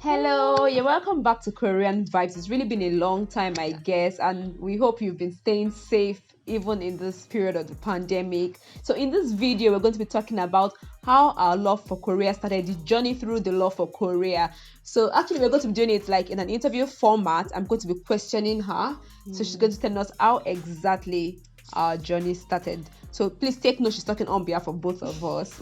Hello, you're welcome back to Korean Vibes. It's really been a long time, I guess, and we hope you've been staying safe even in this period of the pandemic. So, in this video, we're going to be talking about how our love for Korea started, the journey through the love for Korea. So, actually, we're going to be doing it like in an interview format. I'm going to be questioning her, so she's going to tell us how exactly our journey started. So, please take note, she's talking on behalf of both of us.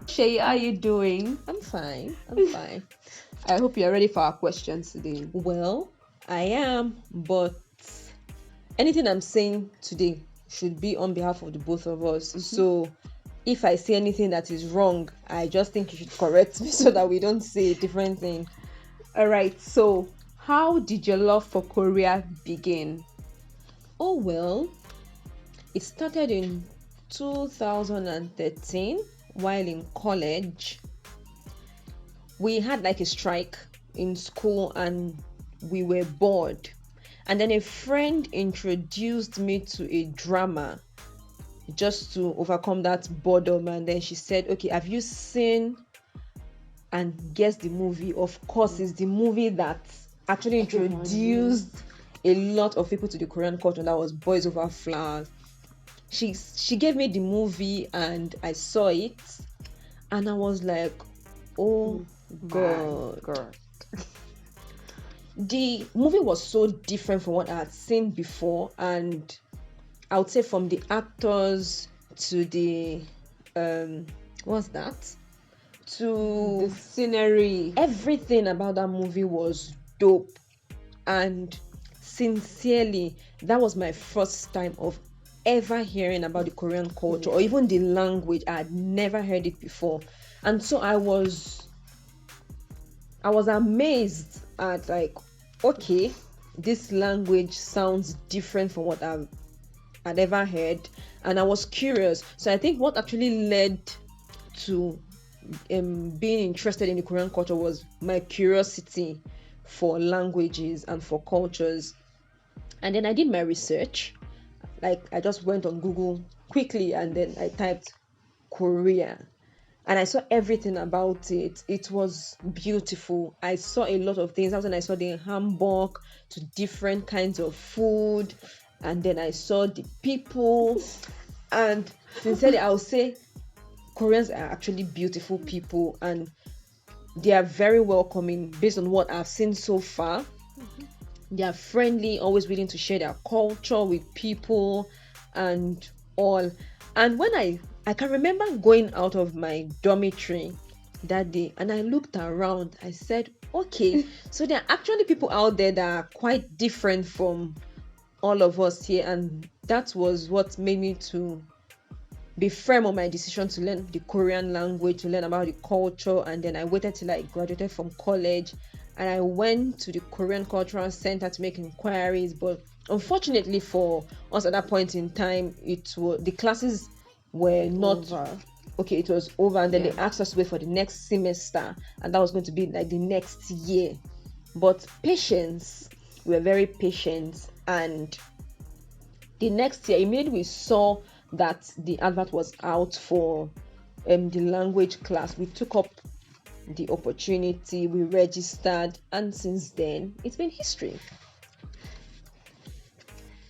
Shay, how are you doing? I'm fine. I'm fine. I hope you're ready for our questions today. Well, I am, but anything I'm saying today should be on behalf of the both of us. So if I say anything that is wrong, I just think you should correct me so that we don't say a different thing. All right, so how did your love for Korea begin? Oh, well, it started in 2013 while in college. We had like a strike in school and we were bored. And then a friend introduced me to a drama just to overcome that boredom. And then she said, okay, have you seen and guess the movie? Of course, it's the movie that actually introduced a lot of people to the Korean culture. That was Boys Over Flowers. She gave me the movie and I saw it and I was like, oh God. The movie was so different from what I had seen before, and I would say from the actors to the what's that? To The scenery. Everything about that movie was dope. And sincerely, that was my first time of ever hearing about the Korean culture or even the language. I had never heard it before. And so I was amazed at like, okay, this language sounds different from what I'd ever heard, and I was curious. So I think what actually led to being interested in the Korean culture was my curiosity for languages and for cultures. And then I did my research. Like I just went on Google quickly and then I typed Korea. And I saw everything about it. It was beautiful. I saw a lot of things. That's when I saw the hanbok to different kinds of food. And then I saw the people. And sincerely, I would say Koreans are actually beautiful people. And they are very welcoming based on what I've seen so far. They are friendly, always willing to share their culture with people and all. And when I can remember going out of my dormitory that day and I looked around, I said, okay, so there are actually people out there that are quite different from all of us here. And that was what made me to be firm on my decision to learn the Korean language, to learn about the culture. And then I waited till I graduated from college and I went to the Korean Cultural Center to make inquiries. But unfortunately for us at that point in time, the classes were not okay. It was over, and then they asked us to wait for the next semester, and that was going to be like the next year. But patience, we were very patient, and the next year, immediately we saw that the advert was out for the language class, we took up the opportunity, we registered, and since then it's been history.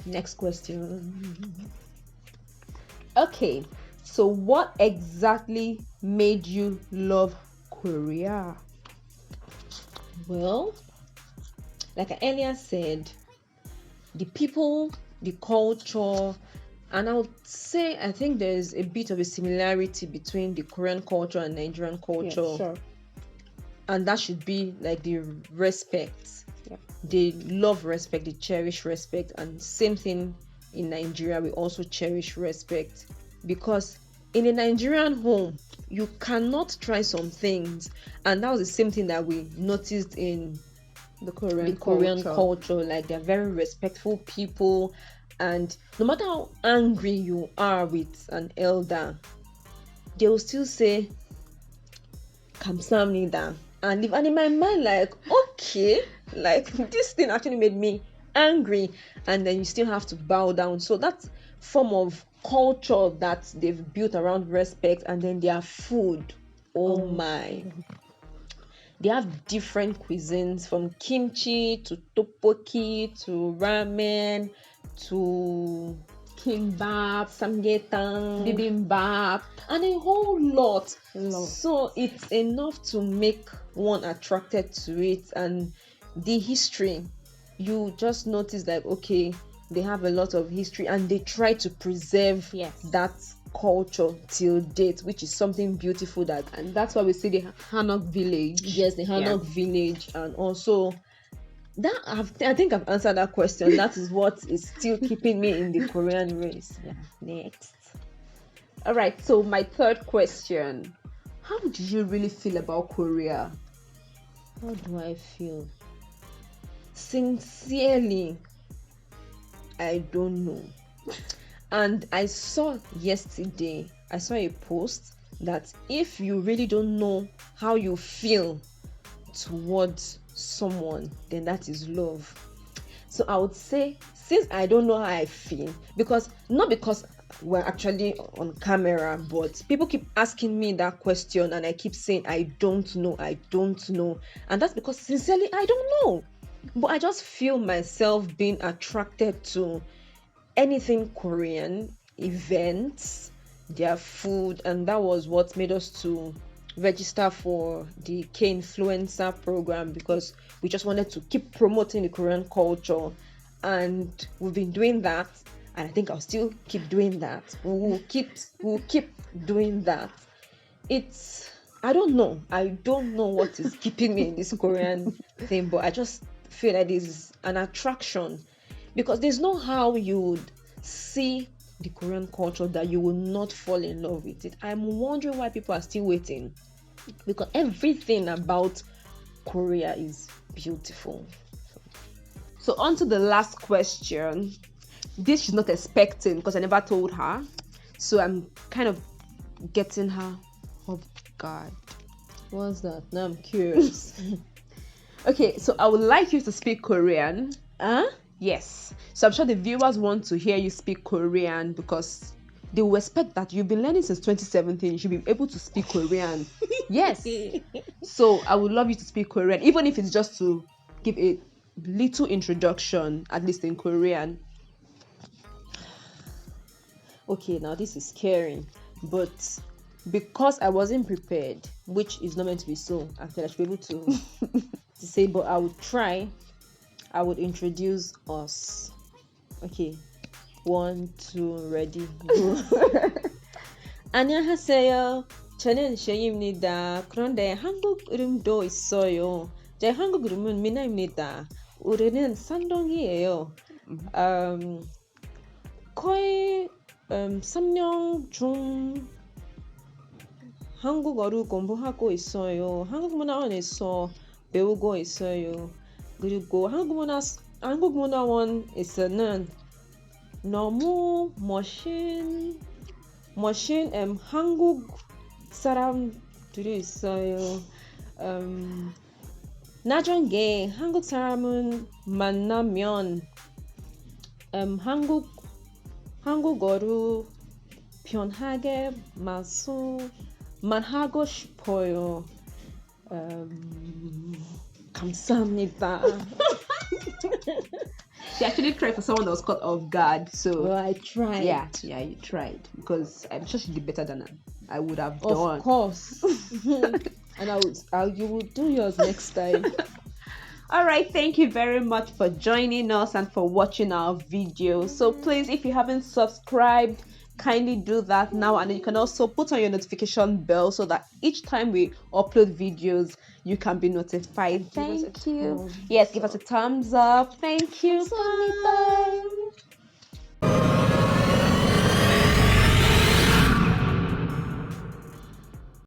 Next question. Okay, so what exactly made you love Korea? Well, like I earlier said, the people, the culture, and I would say I think there's a bit of a similarity between the Korean culture and Nigerian culture. Yeah, sure. And that should be like the respect. Yeah. They love respect, they cherish respect, and same thing in Nigeria, we also cherish respect, because in a Nigerian home you cannot try some things, and that was the same thing that we noticed in The Korean culture. Like they're very respectful people, and no matter how angry you are with an elder, they will still say kamsamnida and leave. And in my mind, like, okay, like this thing actually made me angry, and then you still have to bow down. So that form of culture that they've built around respect, and then their food. Oh my. They have different cuisines, from kimchi to tteokbokki to ramen to Kimbap, samgyetang, bibimbap, and a whole lot. Love. So it's enough to make one attracted to it. And the history, you just notice that, okay, they have a lot of history and they try to preserve that culture till date, which is something beautiful. That, and that's why we see the Hanok village. Yes, the Hanok village. And also that I think I've answered that question. That is what is still keeping me in the Korean race. Next. All right, so my third question: how do you really feel about Korea? How do I feel? Sincerely, I don't know. And I saw yesterday, I saw a post that if you really don't know how you feel towards someone, then that is love. So I would say, since I don't know how I feel, not because we're actually on camera, but people keep asking me that question and I keep saying I don't know. And that's because sincerely I don't know. But I just feel myself being attracted to anything Korean, events, their food, and that was what made us to register for the K-influencer program, because we just wanted to keep promoting the Korean culture. And we've been doing that, and I think I'll still keep doing that. We'll keep doing that. I don't know what is keeping me in this Korean thing, but I just feel like this is an attraction, because there's no how you would see the Korean culture that you will not fall in love with it. I'm wondering why people are still waiting, because everything about Korea is beautiful. So on to the last question. This she's not expecting, because I never told her, so I'm kind of getting her off guard. What's that? Now I'm curious. Okay, so I would like you to speak Korean. Yes. So I'm sure the viewers want to hear you speak Korean, because they will expect that you've been learning since 2017. You should be able to speak Korean. Yes. So I would love you to speak Korean, even if it's just to give a little introduction, at least in Korean. Okay, now this is scary, but because I wasn't prepared, which is not meant to be so, I feel I should be able to say, but I would try. I would introduce us. Okay, 1, 2, ready, go. 안녕하세요. 저는 쉐이입니다. 그런데 한국 이름도 있어요. 제 한국 이름은 미나입니다. 우리는 쌍둥이에요. 거의 3년 중 한국어를 공부하고 있어요. 한국 문화원에서 배우고 있어요. 그리고 한국문화원에서는 너무 멋진 한국 사람들이 있어요. 나중에 한국 사람은 만나면 한국어로 편하게 말하고 싶어요. 감사합니다. She actually tried for someone that was caught off guard. So well, I tried. Yeah, you tried, because I'm sure she did better than I would have done. Of course. And you will do yours next time. All right, thank you very much for joining us and for watching our video. So please, if you haven't subscribed, kindly do that now, and you can also put on your notification bell so that each time we upload videos you can be notified. Thank you. Yes, give us a thumbs up. Thank you. Bye.